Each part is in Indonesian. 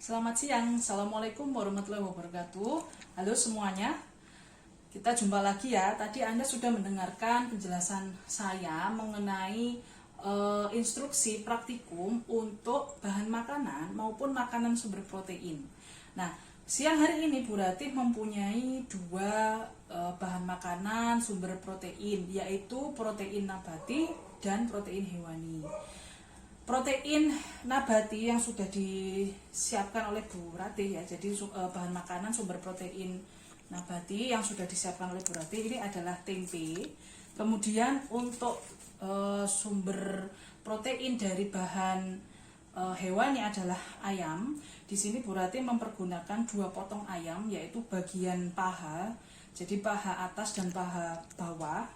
Selamat siang, Assalamualaikum warahmatullahi wabarakatuh. Halo semuanya, kita jumpa lagi ya. Tadi Anda sudah mendengarkan penjelasan saya mengenai instruksi praktikum untuk bahan makanan maupun makanan sumber protein. Nah, siang hari ini Bu Ratih mempunyai dua bahan makanan sumber protein, yaitu protein nabati dan protein hewani. Protein nabati yang sudah disiapkan oleh Bu Ratih ya, jadi bahan makanan sumber protein nabati yang sudah disiapkan oleh Bu Ratih ini adalah tempe. Kemudian untuk sumber protein dari bahan hewani adalah ayam. Di sini Bu Ratih mempergunakan 2 potong ayam, yaitu bagian paha, jadi paha atas dan paha bawah.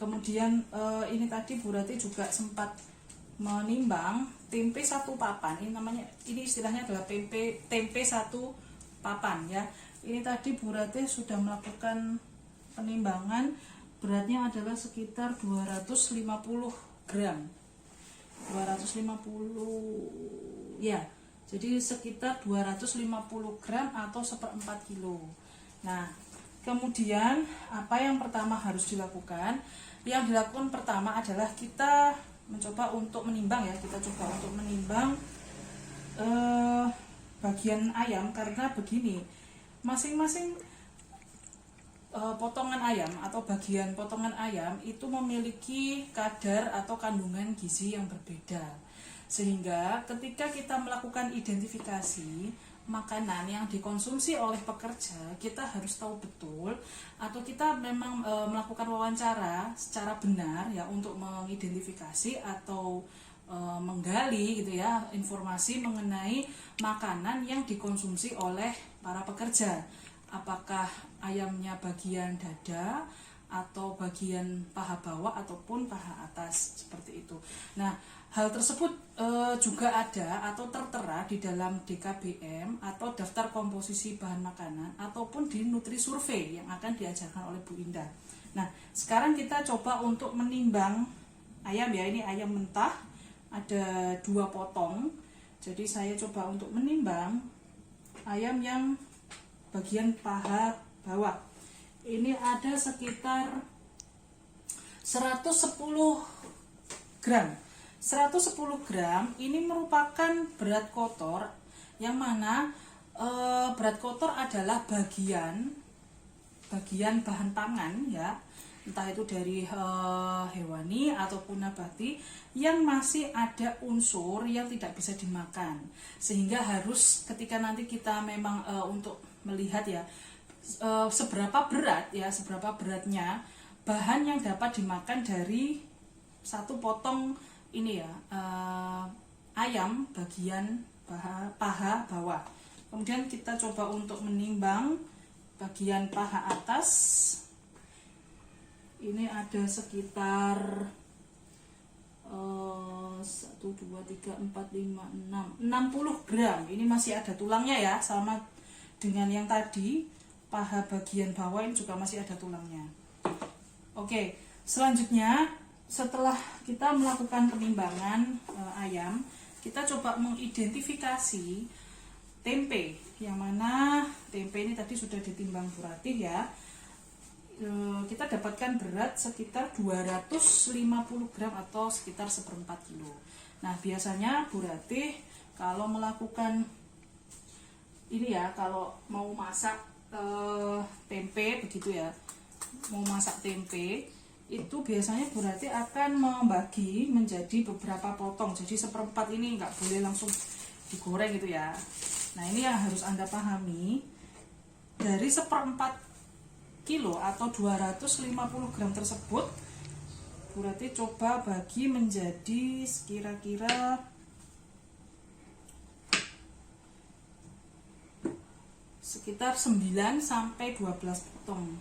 Kemudian ini tadi Bu Ratih juga sempat menimbang tempe 1 papan. Ini istilahnya adalah tempe 1 papan ya. Ini tadi Bu Ratih sudah melakukan penimbangan, beratnya adalah sekitar 250 gram. 250 ya. Jadi sekitar 250 gram atau 1/4 kilo. Nah, kemudian apa yang pertama harus dilakukan? Yang dilakukan pertama adalah kita mencoba untuk menimbang ya, kita coba untuk menimbang bagian ayam, karena begini, masing-masing potongan ayam atau bagian potongan ayam itu memiliki kadar atau kandungan gizi yang berbeda, sehingga ketika kita melakukan identifikasi makanan yang dikonsumsi oleh pekerja, kita harus tahu betul, atau kita memang melakukan wawancara secara benar ya untuk mengidentifikasi atau menggali gitu ya informasi mengenai makanan yang dikonsumsi oleh para pekerja. Apakah ayamnya bagian dada atau bagian paha bawah ataupun paha atas, seperti itu. Nah, hal tersebut juga ada atau tertera di dalam DKBM atau daftar komposisi bahan makanan ataupun di Nutrisurvey yang akan diajarkan oleh Bu Indah. Nah, sekarang kita coba untuk menimbang ayam ya. Ini ayam mentah, ada 2 potong. Jadi saya coba untuk menimbang ayam yang bagian paha bawah. Ini ada sekitar 110 gram. 110 gram ini merupakan berat kotor, yang mana berat kotor adalah bagian bahan pangan ya, entah itu dari hewani ataupun nabati, yang masih ada unsur yang tidak bisa dimakan, sehingga harus ketika nanti kita memang untuk melihat ya seberapa beratnya bahan yang dapat dimakan dari 1 potong ini ya, ayam bagian paha bawah. Kemudian kita coba untuk menimbang bagian paha atas. Ini ada sekitar 1, 2, 3, 4, 5, 6 60 gram. Ini masih ada tulangnya ya, sama dengan yang tadi. Paha bagian bawah ini juga masih ada tulangnya. Oke, selanjutnya setelah kita melakukan penimbangan ayam, kita coba mengidentifikasi tempe, yang mana tempe ini tadi sudah ditimbang Bu Ratih ya. Kita dapatkan berat sekitar 250 gram atau sekitar 1/4 kilo. Nah, biasanya Bu Ratih kalau melakukan ini ya, kalau mau masak tempe begitu ya, mau masak tempe itu biasanya Bu Ratih akan membagi menjadi beberapa potong. Jadi 1/4 ini nggak boleh langsung digoreng gitu ya. Nah, ini yang harus Anda pahami. Dari 1/4 kilo atau 250 gram tersebut, Bu Ratih coba bagi menjadi kira-kira sekitar 9 sampai 12 potong.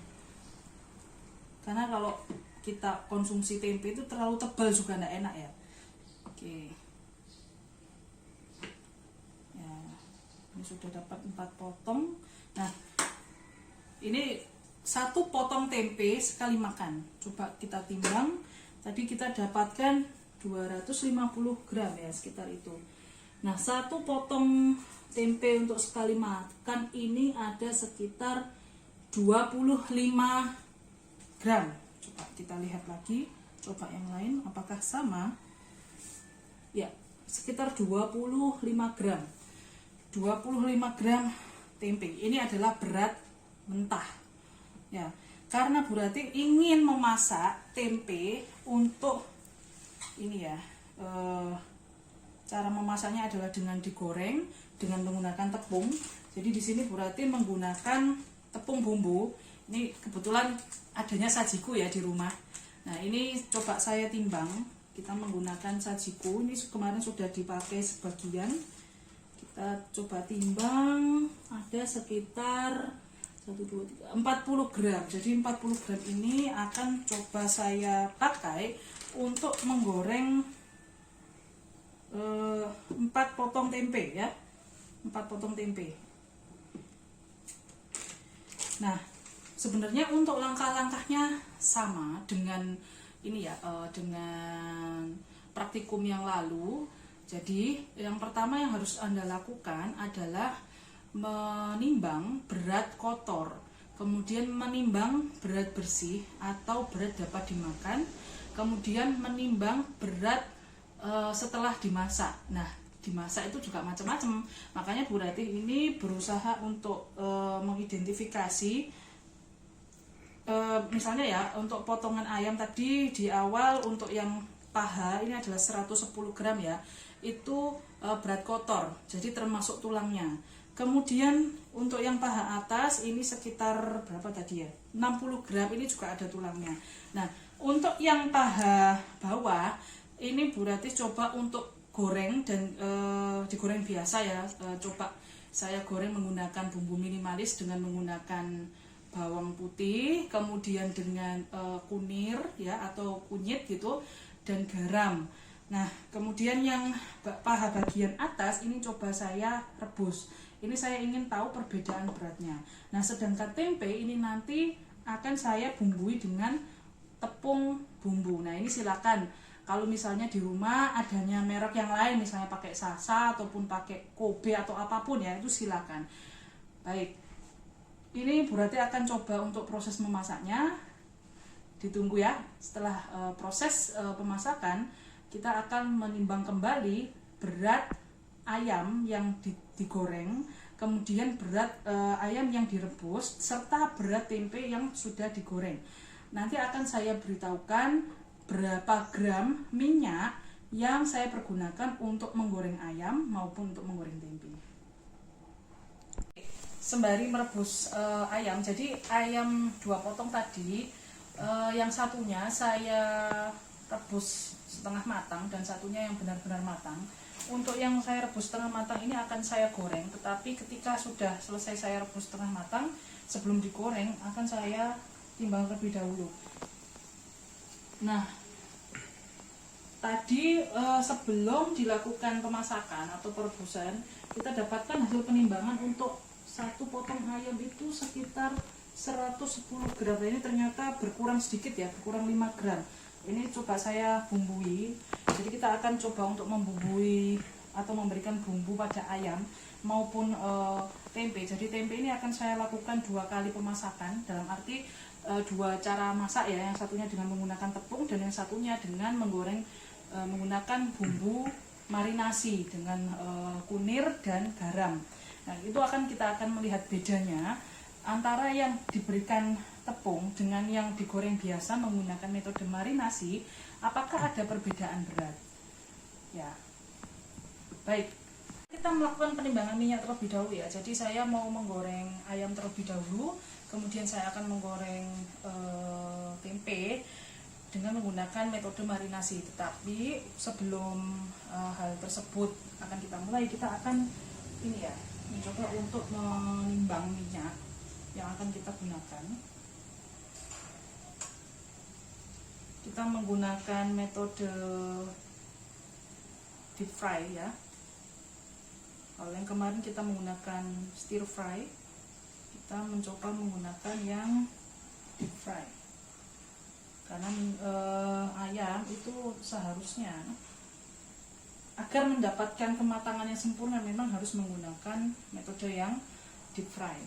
Karena kalau kita konsumsi tempe itu terlalu tebal juga tidak enak ya. Oke. Ya, ini sudah dapat 4 potong. Nah, ini 1 potong tempe sekali makan. Coba kita timbang. Tadi kita dapatkan 250 gram ya, sekitar itu. Nah, satu potong tempe untuk sekali makan ini ada sekitar 25 gram. Coba kita lihat lagi, coba yang lain apakah sama? Ya, sekitar 25 gram. 25 gram tempe. Ini adalah berat mentah. Ya, karena Bu Ratih ingin memasak tempe untuk ini ya. Cara memasaknya adalah dengan digoreng dengan menggunakan tepung. Jadi di sini Bu Ratih menggunakan tepung bumbu. Ini kebetulan adanya sajiku ya di rumah. Nah, ini coba saya timbang. Kita menggunakan sajiku. Ini kemarin sudah dipakai sebagian. Kita coba timbang, ada sekitar 1, 2, 3, 40 gram. Jadi 40 gram ini akan coba saya pakai untuk menggoreng 4 potong tempe ya. 4 potong tempe. Nah, sebenarnya untuk langkah-langkahnya sama dengan ini ya, dengan praktikum yang lalu. Jadi yang pertama yang harus Anda lakukan adalah menimbang berat kotor, kemudian menimbang berat bersih atau berat dapat dimakan, kemudian menimbang berat setelah dimasak. Nah, dimasak itu juga macam-macam. Makanya Bu Ratih ini berusaha untuk mengidentifikasi misalnya ya, untuk potongan ayam tadi di awal untuk yang paha ini adalah 110 gram ya. Itu berat kotor. Jadi termasuk tulangnya. Kemudian untuk yang paha atas ini sekitar berapa tadi ya? 60 gram, ini juga ada tulangnya. Nah, untuk yang paha bawah ini Bu Ratih coba untuk goreng dan digoreng biasa ya. Coba saya goreng menggunakan bumbu minimalis dengan menggunakan bawang putih, kemudian dengan kunir ya atau kunyit gitu, dan garam. Nah, kemudian yang paha bagian atas ini coba saya rebus. Ini saya ingin tahu perbedaan beratnya. Nah, sedangkan tempe ini nanti akan saya bumbui dengan tepung bumbu. Nah, ini silakan kalau misalnya di rumah adanya merek yang lain, misalnya pakai Sasa ataupun pakai Kobe atau apapun ya, itu silakan. Baik, ini Bu Ratih akan coba untuk proses memasaknya. Ditunggu ya. Setelah proses pemasakan, kita akan menimbang kembali berat ayam yang digoreng, kemudian berat ayam yang direbus, serta berat tempe yang sudah digoreng. Nanti akan saya beritahukan berapa gram minyak yang saya pergunakan untuk menggoreng ayam maupun untuk menggoreng tempe. Sembari merebus ayam, jadi ayam 2 potong tadi, yang satunya saya rebus setengah matang dan satunya yang benar-benar matang. Untuk yang saya rebus setengah matang ini akan saya goreng, tetapi ketika sudah selesai saya rebus setengah matang, sebelum digoreng akan saya timbang terlebih dahulu. Nah, tadi sebelum dilakukan pemasakan atau perebusan, kita dapatkan hasil penimbangan untuk satu potong ayam itu sekitar 110 gram. Ini ternyata berkurang sedikit ya, berkurang 5 gram. Ini coba saya bumbui. Jadi kita akan coba untuk membumbui atau memberikan bumbu pada ayam maupun tempe. Jadi tempe ini akan saya lakukan 2 kali pemasakan, dalam arti 2 cara masak ya. Yang satunya dengan menggunakan tepung dan yang satunya dengan menggoreng menggunakan bumbu marinasi dengan kunir dan garam. Nah, itu kita akan melihat bedanya antara yang diberikan tepung dengan yang digoreng biasa menggunakan metode marinasi. Apakah ada perbedaan berat? Ya, baik. Kita melakukan penimbangan minyak terlebih dahulu ya. Jadi saya mau menggoreng ayam terlebih dahulu, kemudian saya akan menggoreng tempe dengan menggunakan metode marinasi. Tetapi sebelum hal tersebut akan kita mulai, kita akan ini ya, mencoba untuk menimbang minyak yang akan kita gunakan. Kita menggunakan metode deep fry ya. Kalau yang kemarin kita menggunakan stir fry, kita mencoba menggunakan yang deep fry. Karena ayam itu seharusnya agar mendapatkan kematangan yang sempurna memang harus menggunakan metode yang deep fry.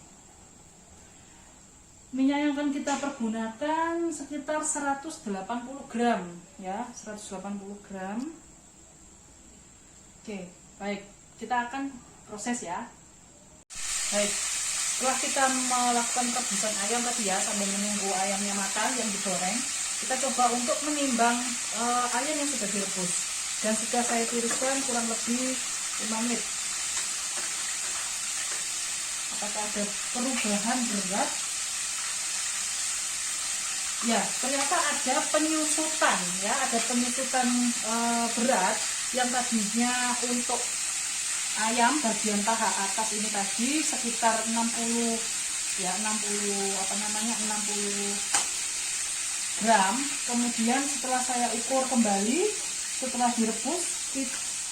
Minyak yang akan kita pergunakan sekitar 180 gram ya, 180 gram. Oke, baik, kita akan proses ya. Baik, setelah kita melakukan rebusan ayam tadi ya, sambil menunggu ayamnya matang yang digoreng, kita coba untuk menimbang ayam yang sudah direbus, dan sudah saya tiriskan kurang lebih 5 menit. Apakah ada perubahan berat? Ya, ternyata ada penyusutan ya, ada penyusutan berat yang tadinya untuk ayam bagian paha atas ini tadi sekitar 60 ya, 60 gram. Kemudian setelah saya ukur kembali setelah direbus,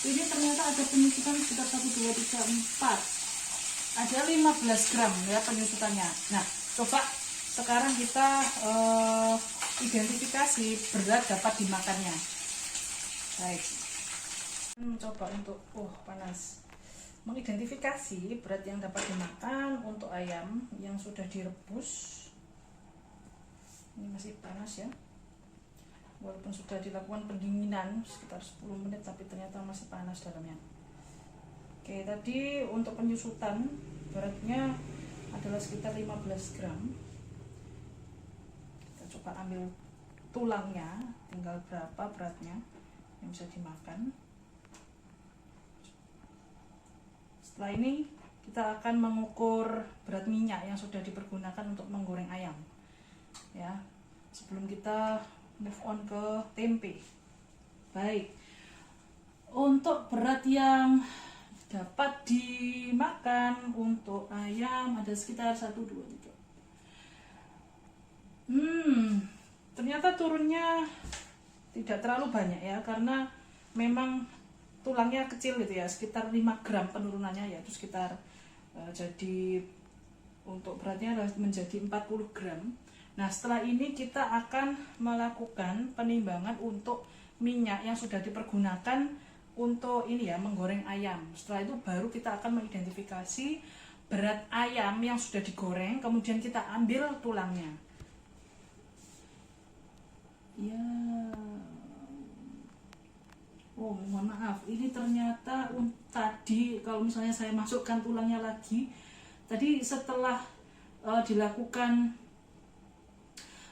ini ternyata ada penyusutan sekitar 1 2 3 4, ada 15 gram ya penyusutannya. Nah, coba sekarang kita identifikasi berat dapat dimakannya. Baik, coba untuk panas, mengidentifikasi berat yang dapat dimakan untuk ayam yang sudah direbus. Ini masih panas ya, walaupun sudah dilakukan pendinginan sekitar 10 menit, tapi ternyata masih panas dalamnya. Oke, tadi untuk penyusutan beratnya adalah sekitar 15 gram. Coba ambil tulangnya, tinggal berapa beratnya yang bisa dimakan. Setelah ini kita akan mengukur berat minyak yang sudah dipergunakan untuk menggoreng ayam ya, sebelum kita move on ke tempe. Baik, untuk berat yang dapat dimakan untuk ayam ada sekitar 1 2 3. Ternyata turunnya tidak terlalu banyak ya, karena memang tulangnya kecil gitu ya, sekitar 5 gram penurunannya, yaitu sekitar jadi untuk beratnya menjadi 40 gram. Nah, setelah ini kita akan melakukan penimbangan untuk minyak yang sudah dipergunakan untuk ini ya, menggoreng ayam. Setelah itu baru kita akan mengidentifikasi berat ayam yang sudah digoreng, kemudian kita ambil tulangnya. Ya, mohon maaf, ini ternyata tadi kalau misalnya saya masukkan tulangnya lagi, tadi setelah dilakukan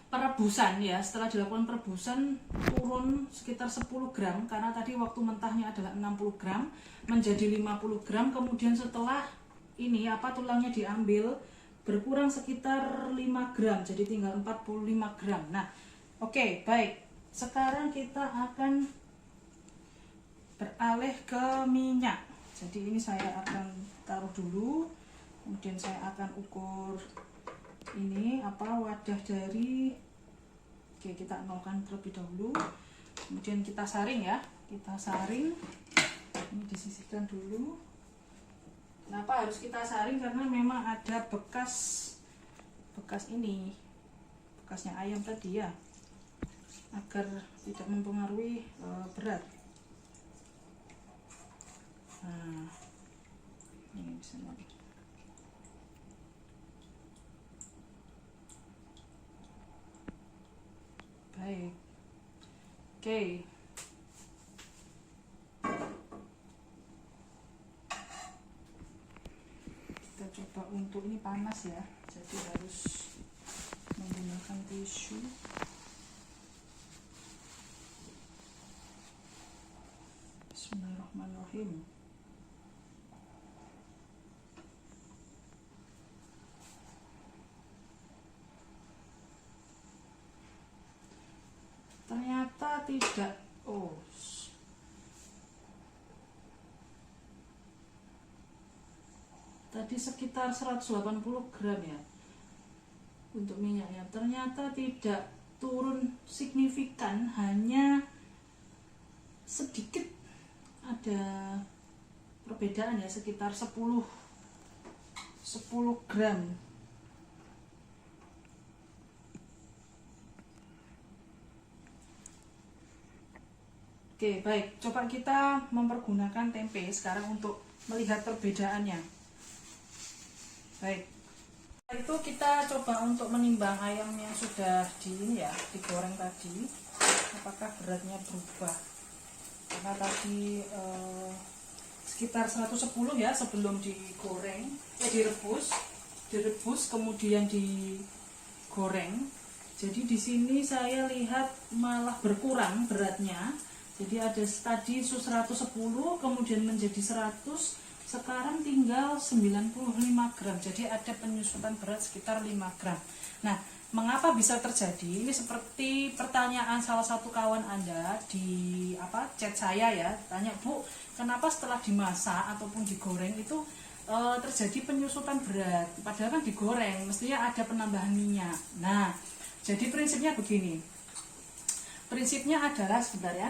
perebusan ya, setelah dilakukan perebusan turun sekitar 10 gram, karena tadi waktu mentahnya adalah 60 gram menjadi 50 gram. Kemudian setelah ini tulangnya diambil, berkurang sekitar 5 gram, jadi tinggal 45 gram. Nah, oke, baik. Sekarang kita akan beralih ke minyak. Jadi ini saya akan taruh dulu, kemudian saya akan ukur ini wadah dari, oke, kita nolkan terlebih dahulu, kemudian kita saring ya, kita saring. Ini disisihkan dulu. Kenapa harus kita saring? Karena memang ada bekas ini, bekasnya ayam tadi ya, agar tidak mempengaruhi berat. Nah, ini bisa lagi. Baik, oke. Kita coba, untuk ini panas ya, jadi harus menggunakan tisu. Bismillahirrahmanirrahim. Ternyata tidak. Tadi sekitar 180 gram ya untuk minyaknya, ternyata tidak turun signifikan, hanya sedikit ada perbedaan ya, sekitar 10 gram. Oke, baik. Coba kita mempergunakan tempe sekarang untuk melihat perbedaannya. Baik. Itu kita coba untuk menimbang ayam yang sudah digoreng tadi. Apakah beratnya berubah? Karena tadi sekitar 110 ya sebelum digoreng, direbus kemudian digoreng. Jadi di sini saya lihat malah berkurang beratnya. Jadi ada tadi 110 kemudian menjadi 100, sekarang tinggal 95 gram. Jadi ada penyusutan berat sekitar 5 gram. Nah, mengapa bisa terjadi? Ini seperti pertanyaan salah satu kawan Anda di chat saya ya. Tanya, Bu, kenapa setelah dimasak ataupun digoreng itu terjadi penyusutan berat? Padahal kan digoreng, mestinya ada penambahan minyak. Nah, jadi prinsipnya begini. Prinsipnya adalah, sebentar ya.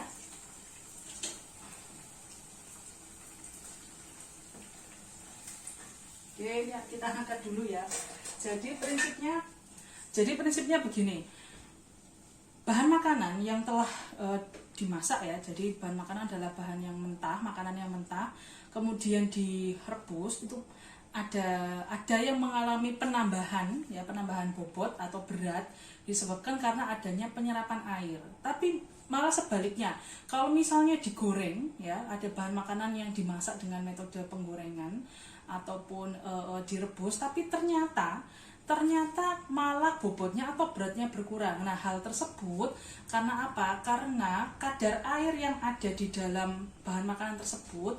Oke, kita angkat dulu ya. Jadi prinsipnya begini. Bahan makanan yang telah dimasak ya. Jadi bahan makanan adalah bahan yang mentah, makanan yang mentah, kemudian direbus itu ada yang mengalami penambahan bobot atau berat disebabkan karena adanya penyerapan air. Tapi malah sebaliknya, kalau misalnya digoreng ya, ada bahan makanan yang dimasak dengan metode penggorengan ataupun direbus, tapi ternyata malah bobotnya atau beratnya berkurang. Nah, hal tersebut karena apa? Karena kadar air yang ada di dalam bahan makanan tersebut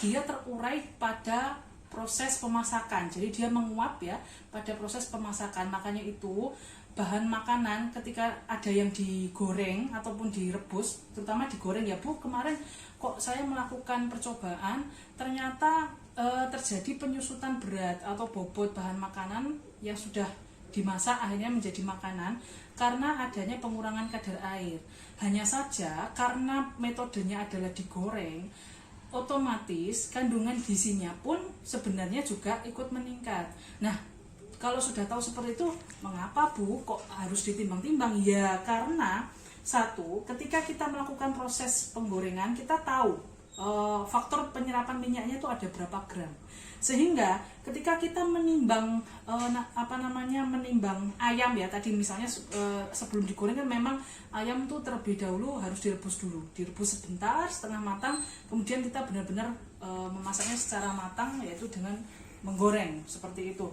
dia terurai pada proses pemasakan. Jadi dia menguap ya pada proses pemasakan. Makanya itu bahan makanan ketika ada yang digoreng ataupun direbus, terutama digoreng ya Bu, kemarin kok saya melakukan percobaan ternyata terjadi penyusutan berat atau bobot bahan makanan yang sudah dimasak akhirnya menjadi makanan karena adanya pengurangan kadar air. Hanya saja karena metodenya adalah digoreng, otomatis kandungan gizinya pun sebenarnya juga ikut meningkat. Nah, kalau sudah tahu seperti itu, mengapa Bu kok harus ditimbang-timbang? Ya karena satu, ketika kita melakukan proses penggorengan, kita tahu faktor penyerapan minyaknya itu ada berapa gram. Sehingga ketika kita menimbang menimbang ayam ya, tadi misalnya sebelum digoreng kan memang ayam tuh terlebih dahulu harus direbus dulu, direbus sebentar setengah matang, kemudian kita benar-benar memasaknya secara matang, yaitu dengan menggoreng seperti itu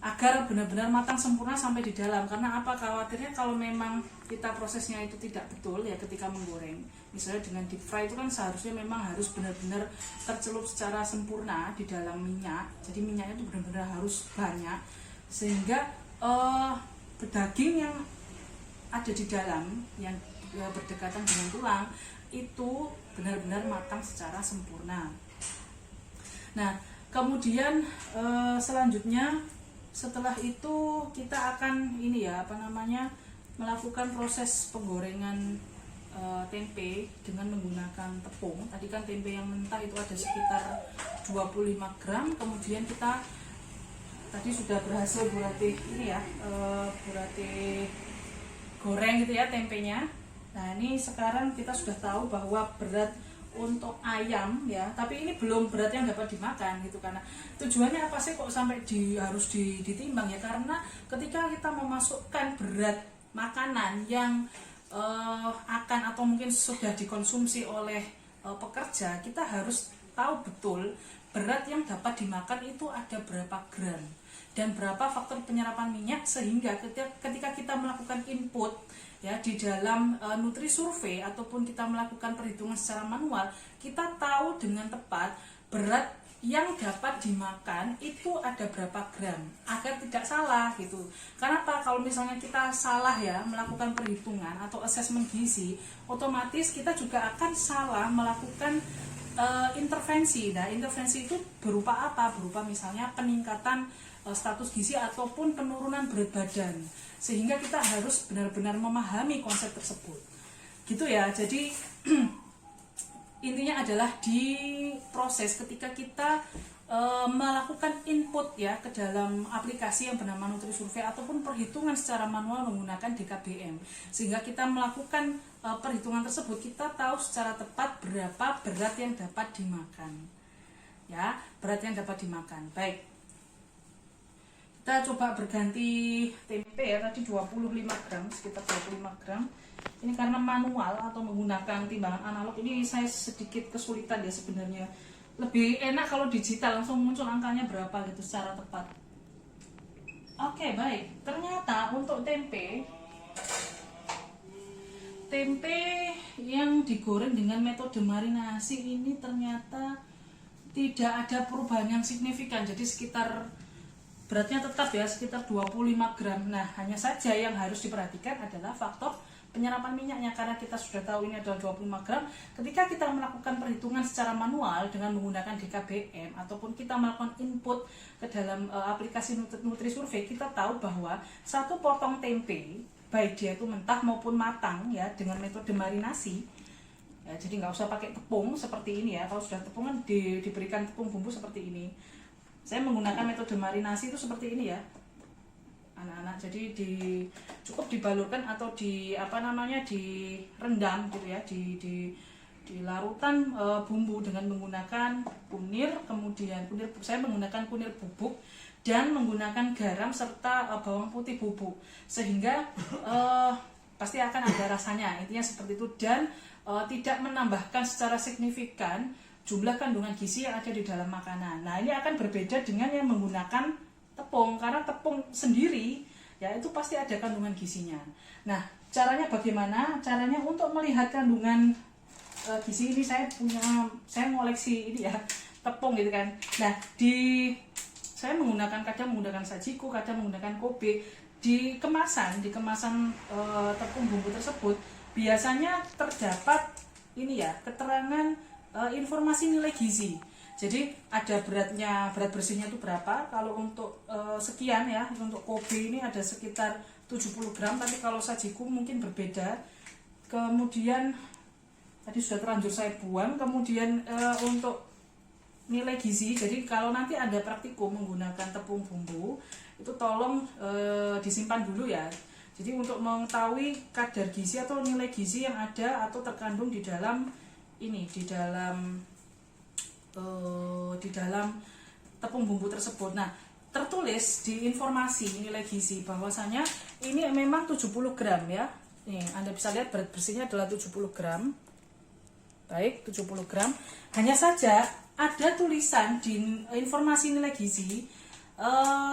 agar benar-benar matang sempurna sampai di dalam. Karena apa? Khawatirnya kalau memang kita prosesnya itu tidak betul ya ketika menggoreng, misalnya dengan deep fry itu kan seharusnya memang harus benar-benar tercelup secara sempurna di dalam minyak. Jadi minyaknya itu benar-benar harus banyak sehingga daging yang ada di dalam yang berdekatan dengan tulang itu benar-benar matang secara sempurna. Nah, kemudian selanjutnya setelah itu kita akan melakukan proses penggorengan tempe dengan menggunakan tepung. Tadi kan tempe yang mentah itu ada sekitar 25 gram. Kemudian kita tadi sudah berhasil burati goreng gitu ya tempenya. Nah, ini sekarang kita sudah tahu bahwa berat untuk ayam ya, tapi ini belum berat yang dapat dimakan gitu. Karena tujuannya apa sih kok sampai harus ditimbang ya? Karena ketika kita memasukkan berat makanan yang akan atau mungkin sudah dikonsumsi oleh pekerja, kita harus tahu betul berat yang dapat dimakan itu ada berapa gram dan berapa faktor penyerapan minyak, sehingga ketika kita melakukan input ya di dalam nutri survei ataupun kita melakukan perhitungan secara manual, kita tahu dengan tepat berat yang dapat dimakan itu ada berapa gram agar tidak salah gitu. Karena apa? Kalau misalnya kita salah ya melakukan perhitungan atau asesmen gizi, otomatis kita juga akan salah melakukan intervensi. Nah, intervensi itu berupa apa? Berupa misalnya peningkatan status gizi ataupun penurunan berat badan. Sehingga kita harus benar-benar memahami konsep tersebut. Gitu ya. Jadi intinya adalah di proses ketika kita melakukan input input ya ke dalam aplikasi yang bernama NutriSurvey ataupun perhitungan secara manual menggunakan DKBM, sehingga kita melakukan perhitungan tersebut, kita tahu secara tepat berapa berat yang dapat dimakan ya, berat yang dapat dimakan. Baik, kita coba berganti tempe ya, tadi 25 gram, sekitar 25 gram. Ini karena manual atau menggunakan timbangan analog, ini saya sedikit kesulitan ya sebenarnya. Lebih enak kalau digital, langsung muncul angkanya berapa gitu secara tepat. Oke, baik. Ternyata untuk tempe yang digoreng dengan metode marinasi ini ternyata tidak ada perubahan yang signifikan. Jadi sekitar beratnya tetap ya, sekitar 25 gram. Nah, hanya saja yang harus diperhatikan adalah faktor penyerapan minyaknya, karena kita sudah tahu ini adalah 25 gram. Ketika kita melakukan perhitungan secara manual dengan menggunakan DKBM ataupun kita melakukan input ke dalam aplikasi NutriSurvey, kita tahu bahwa satu potong tempe, baik dia itu mentah maupun matang ya, dengan metode marinasi ya, jadi nggak usah pakai tepung seperti ini ya. Kalau sudah tepung kan diberikan tepung bumbu seperti ini. Saya menggunakan metode marinasi itu seperti ini ya anak-anak, jadi cukup dibalurkan atau direndam gitu ya, di larutan bumbu dengan menggunakan kunir, kemudian saya menggunakan kunir bubuk dan menggunakan garam serta bawang putih bubuk, sehingga pasti akan ada rasanya, intinya seperti itu, dan tidak menambahkan secara signifikan jumlah kandungan gizi yang ada di dalam makanan. Nah, ini akan berbeda dengan yang menggunakan tepung, karena tepung sendiri ya itu pasti ada kandungan gizinya. Nah, caranya bagaimana? Caranya untuk melihat kandungan gizi ini, saya ngoleksi ini ya, tepung gitu kan. Nah, saya kadang menggunakan sajiku, kadang menggunakan Kobe. Di kemasan tepung bumbu tersebut biasanya terdapat ini ya, keterangan informasi nilai gizi. Jadi ada berat bersihnya itu berapa. Kalau untuk sekian ya, untuk Kobe ini ada sekitar 70 gram, tapi kalau sajiku mungkin berbeda. Kemudian tadi sudah terlanjur saya buang. Kemudian untuk nilai gizi, jadi kalau nanti ada praktikum menggunakan tepung bumbu, itu tolong disimpan dulu ya. Jadi untuk mengetahui kadar gizi atau nilai gizi yang ada atau terkandung di dalam tepung bumbu tersebut. Nah, tertulis di informasi nilai gizi bahwasanya ini memang 70 gram ya. Nih, Anda bisa lihat berat bersihnya adalah 70 gram. Baik, 70 gram. Hanya saja ada tulisan di informasi nilai gizi,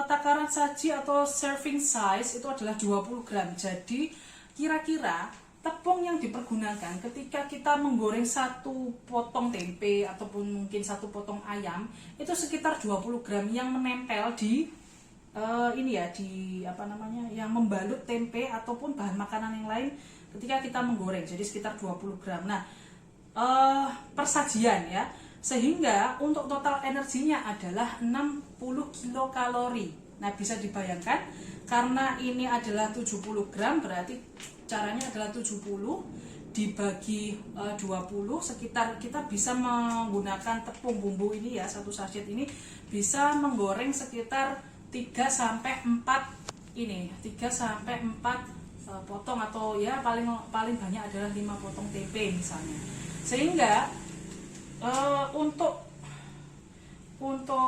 takaran saji atau serving size itu adalah 20 gram. Jadi kira-kira tepung yang dipergunakan ketika kita menggoreng satu potong tempe ataupun mungkin satu potong ayam itu sekitar 20 gram yang menempel di yang membalut tempe ataupun bahan makanan yang lain ketika kita menggoreng, jadi sekitar 20 gram. Nah, persajian ya, sehingga untuk total energinya adalah 60 kilokalori. Nah, bisa dibayangkan karena ini adalah 70 gram, berarti caranya adalah 70 dibagi 20, sekitar kita bisa menggunakan tepung bumbu ini ya, satu sachet ini bisa menggoreng sekitar 3 sampai 4 potong, atau ya paling banyak adalah 5 potong tempe misalnya. Sehingga untuk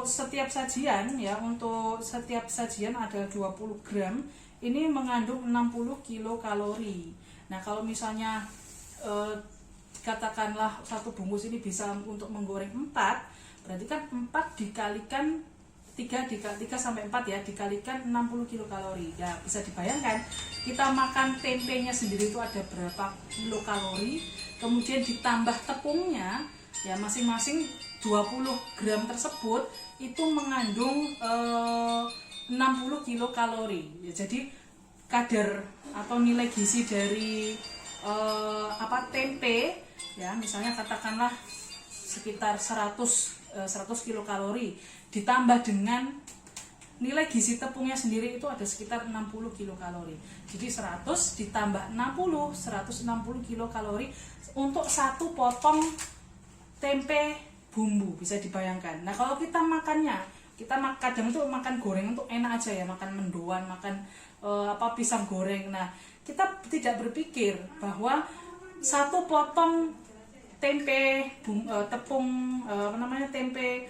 setiap sajian ya, adalah 20 gram, ini mengandung 60 kilokalori. Nah, kalau misalnya katakanlah satu bungkus ini bisa untuk menggoreng 4, berarti kan 4 dikalikan 3 sampai 4 ya, dikalikan 60 kilokalori. Ya, bisa dibayangkan kita makan tempenya sendiri itu ada berapa kilokalori, kemudian ditambah tepungnya ya, masing-masing 20 gram tersebut itu mengandung 60 kilokalori ya. Jadi kadar atau nilai gizi dari tempe ya, misalnya katakanlah sekitar 100 kilokalori ditambah dengan nilai gizi tepungnya sendiri itu ada sekitar 60 kilokalori. Jadi 100 ditambah 160 kilokalori untuk satu potong tempe bumbu, bisa dibayangkan. Nah, kalau kita makannya kita kadang itu makan goreng untuk enak aja ya, makan mendoan, makan pisang goreng. Nah, kita tidak berpikir bahwa satu potong tempe tempe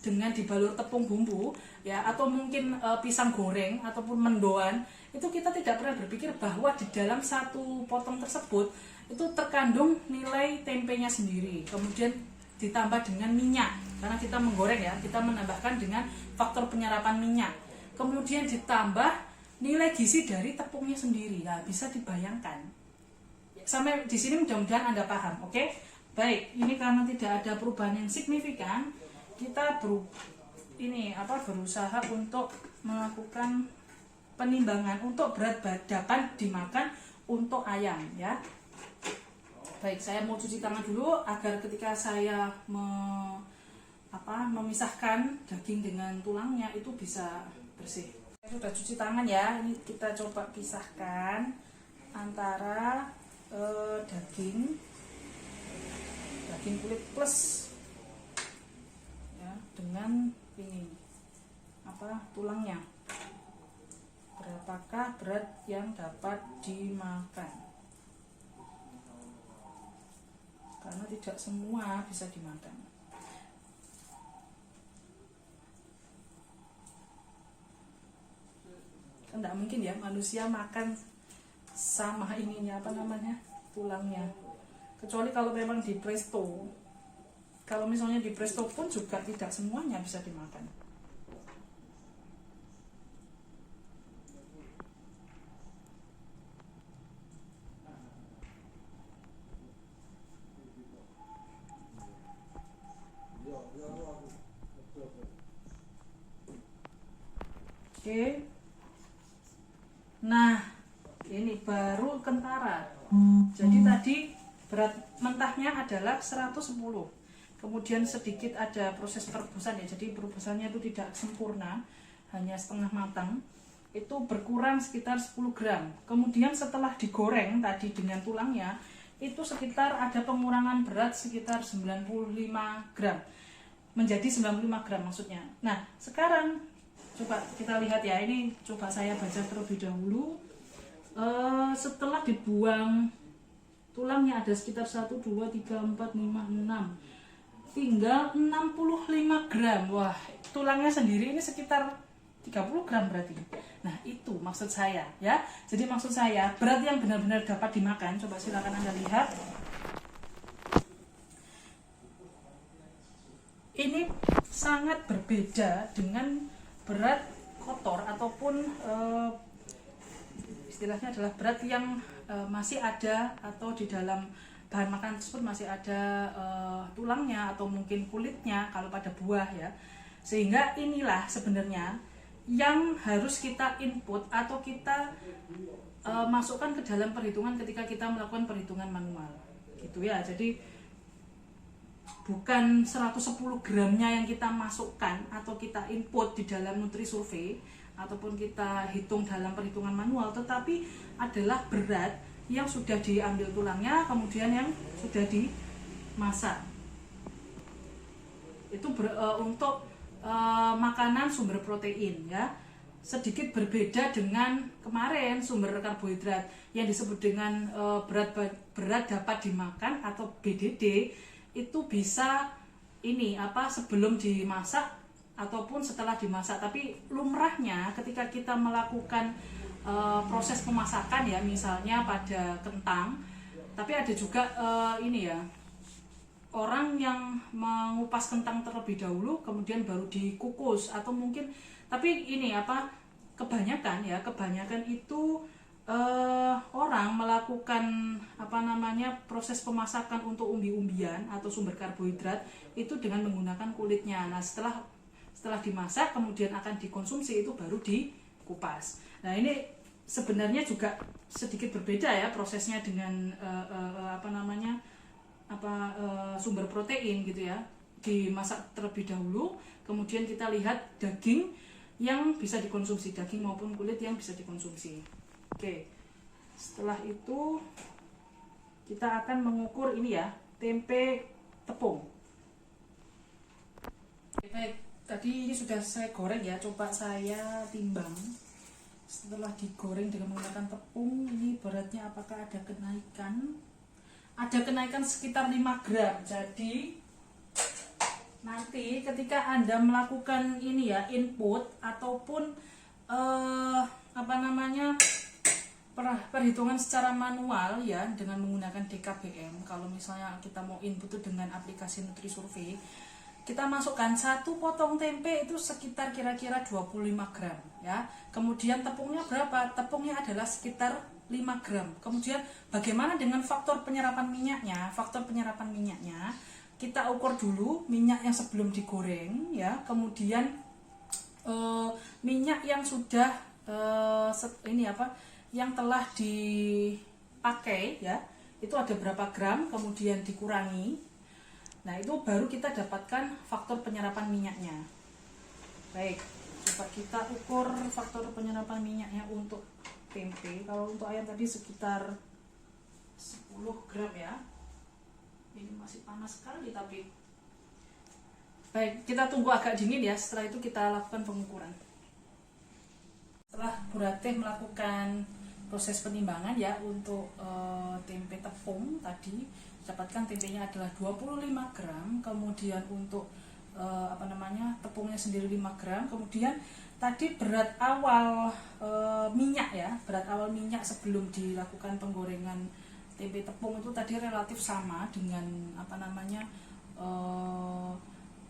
dengan dibalur tepung bumbu ya, atau mungkin pisang goreng ataupun mendoan, itu kita tidak pernah berpikir bahwa di dalam satu potong tersebut itu terkandung nilai tempenya sendiri, kemudian ditambah dengan minyak karena kita menggoreng ya, kita menambahkan dengan faktor penyerapan minyak, kemudian ditambah nilai gizi dari tepungnya sendiri. Nah, bisa dibayangkan sampai di sini, mudah-mudahan Anda paham. Oke, baik, ini karena tidak ada perubahan yang signifikan, kita berusaha untuk melakukan penimbangan untuk berat badan dimakan untuk ayam ya. Baik, saya mau cuci tangan dulu agar ketika saya memisahkan daging dengan tulangnya itu bisa bersih. Saya sudah cuci tangan ya. Ini kita coba pisahkan antara daging kulit plus ya dengan ini tulangnya. Berapakah berat yang dapat dimakan? Karena tidak semua bisa dimakan. Kan tidak mungkin ya manusia makan sama tulangnya, kecuali kalau memang di presto. Kalau misalnya di presto pun juga tidak semuanya bisa dimakan. Oke. Nah, ini baru kentara. Jadi tadi berat mentahnya adalah 110. Kemudian sedikit ada proses perebusan ya. Jadi perebusannya itu tidak sempurna, hanya setengah matang. Itu berkurang sekitar 10 gram. Kemudian setelah digoreng tadi dengan tulangnya, itu sekitar ada pengurangan berat sekitar 95 gram. Menjadi 95 gram maksudnya. Nah, sekarang coba kita lihat ya, ini coba saya baca terlebih dahulu. Setelah dibuang tulangnya ada sekitar 1, 2, 3, 4, 5, 6, tinggal 65 gram. Wah, tulangnya sendiri ini sekitar 30 gram berarti. Nah, itu maksud saya ya. Jadi maksud saya berat yang benar-benar dapat dimakan. Coba silakan Anda lihat. Ini sangat berbeda dengan berat kotor ataupun istilahnya adalah berat yang masih ada atau di dalam bahan makanan tersebut masih ada tulangnya atau mungkin kulitnya kalau pada buah ya. Sehingga inilah sebenarnya yang harus kita input atau kita masukkan ke dalam perhitungan ketika kita melakukan perhitungan manual gitu ya. Jadi bukan 110 gramnya yang kita masukkan atau kita input di dalam Nutrisurvey ataupun kita hitung dalam perhitungan manual, tetapi adalah berat yang sudah diambil tulangnya kemudian yang sudah dimasak. Itu untuk makanan sumber protein ya. Sedikit berbeda dengan kemarin sumber karbohidrat yang disebut dengan berat dapat dimakan atau BDD. Itu bisa sebelum dimasak ataupun setelah dimasak. Tapi lumrahnya ketika kita melakukan proses pemasakan ya, misalnya pada kentang, tapi ada juga orang yang mengupas kentang terlebih dahulu kemudian baru dikukus atau mungkin, tapi kebanyakan itu orang melakukan proses pemasakan untuk umbi-umbian atau sumber karbohidrat itu dengan menggunakan kulitnya. Nah, setelah dimasak kemudian akan dikonsumsi itu baru dikupas. Nah, ini sebenarnya juga sedikit berbeda ya prosesnya dengan sumber protein gitu ya. Dimasak terlebih dahulu, kemudian kita lihat daging yang bisa dikonsumsi, daging maupun kulit yang bisa dikonsumsi. Oke, setelah itu kita akan mengukur tempe tepung. Baik, Tadi ini sudah saya goreng ya, coba saya timbang. Setelah digoreng dengan menggunakan tepung, ini beratnya apakah ada kenaikan? Ada kenaikan sekitar 5 gram. Jadi nanti ketika Anda melakukan ini ya, input ataupun perhitungan secara manual ya dengan menggunakan DKBM. Kalau misalnya kita mau input itu dengan aplikasi NutriSurvey, kita masukkan satu potong tempe itu sekitar kira-kira 25 gram ya. Kemudian tepungnya berapa? Tepungnya adalah sekitar 5 gram. Kemudian bagaimana dengan faktor penyerapan minyaknya? Faktor penyerapan minyaknya kita ukur dulu minyak yang sebelum digoreng ya. Kemudian minyak yang sudah yang telah dipakai ya, itu ada berapa gram, kemudian dikurangi. Nah, itu baru kita dapatkan faktor penyerapan minyaknya. Baik, coba kita ukur faktor penyerapan minyaknya untuk tempe. Kalau untuk ayam tadi sekitar 10 gram ya. Ini masih panas sekali tapi. Baik, kita tunggu agak dingin ya, setelah itu kita lakukan pengukuran. Setelah Bu Ratih melakukan proses penimbangan ya untuk tempe tepung tadi, dapatkan tempenya adalah 25 gram, kemudian untuk tepungnya sendiri 5 gram, kemudian tadi berat awal minyak ya, berat awal minyak sebelum dilakukan penggorengan tempe tepung itu tadi relatif sama dengan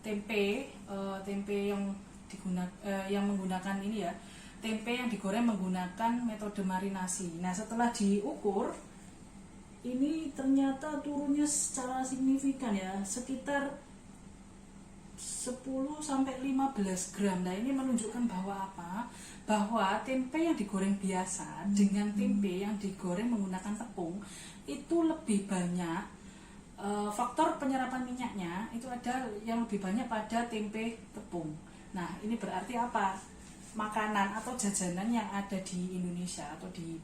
tempe yang menggunakan ini ya, tempe yang digoreng menggunakan metode marinasi. Nah, setelah diukur ini ternyata turunnya secara signifikan ya, sekitar 10-15 gram. Nah, ini menunjukkan bahwa apa? Bahwa tempe yang digoreng biasa dengan tempe yang digoreng menggunakan tepung itu lebih banyak faktor penyerapan minyaknya itu ada yang lebih banyak pada tempe tepung. Nah, ini berarti apa? Makanan atau jajanan yang ada di Indonesia atau di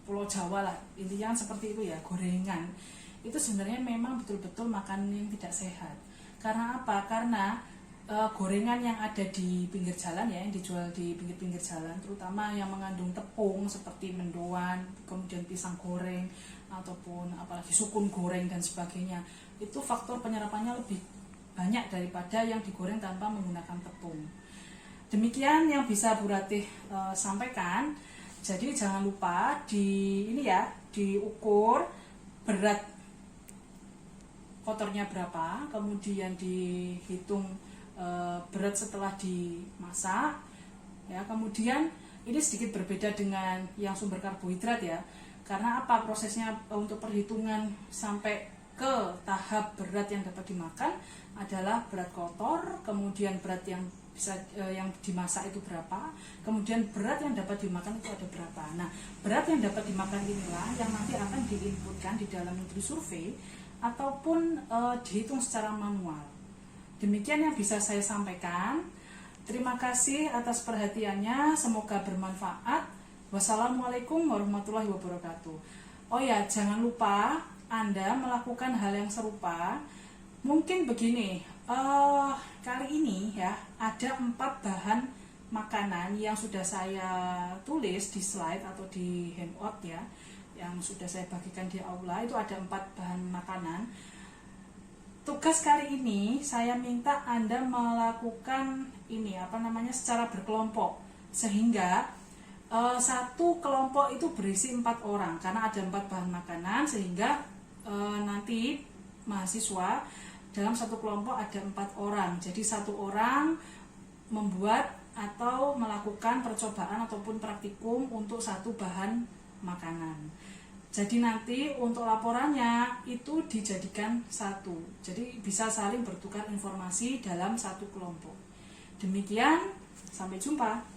Pulau Jawa lah, intinya seperti itu ya, gorengan itu sebenarnya memang betul-betul makanan yang tidak sehat. Karena apa? Karena gorengan yang ada di pinggir jalan ya, yang dijual di pinggir-pinggir jalan, terutama yang mengandung tepung seperti mendoan, kemudian pisang goreng ataupun apalagi sukun goreng dan sebagainya, itu faktor penyerapannya lebih banyak daripada yang digoreng tanpa menggunakan tepung. Demikian yang bisa Bu Ratih sampaikan. Jadi jangan lupa diukur berat kotornya berapa, kemudian dihitung berat setelah dimasak ya. Kemudian ini sedikit berbeda dengan yang sumber karbohidrat ya, karena apa, prosesnya untuk perhitungan sampai ke tahap berat yang dapat dimakan adalah berat kotor, kemudian berat yang dimasak itu berapa, kemudian berat yang dapat dimakan itu ada berapa. Nah, berat yang dapat dimakan inilah yang nanti akan diinputkan di dalam NutriSurvey ataupun dihitung secara manual. Demikian yang bisa saya sampaikan. Terima kasih atas perhatiannya, semoga bermanfaat. Wassalamualaikum warahmatullahi wabarakatuh. Oh ya, jangan lupa Anda melakukan hal yang serupa. Mungkin begini, kali ini ya ada 4 bahan makanan yang sudah saya tulis di slide atau di handout ya, yang sudah saya bagikan di aula. Itu ada 4 bahan makanan. Tugas kali ini saya minta Anda melakukan ini secara berkelompok, sehingga satu kelompok itu berisi 4 orang karena ada 4 bahan makanan, sehingga nanti mahasiswa dalam satu kelompok ada 4 orang. Jadi satu orang membuat atau melakukan percobaan ataupun praktikum untuk satu bahan makanan. Jadi nanti untuk laporannya itu dijadikan satu. Jadi bisa saling bertukar informasi dalam satu kelompok. Demikian, sampai jumpa.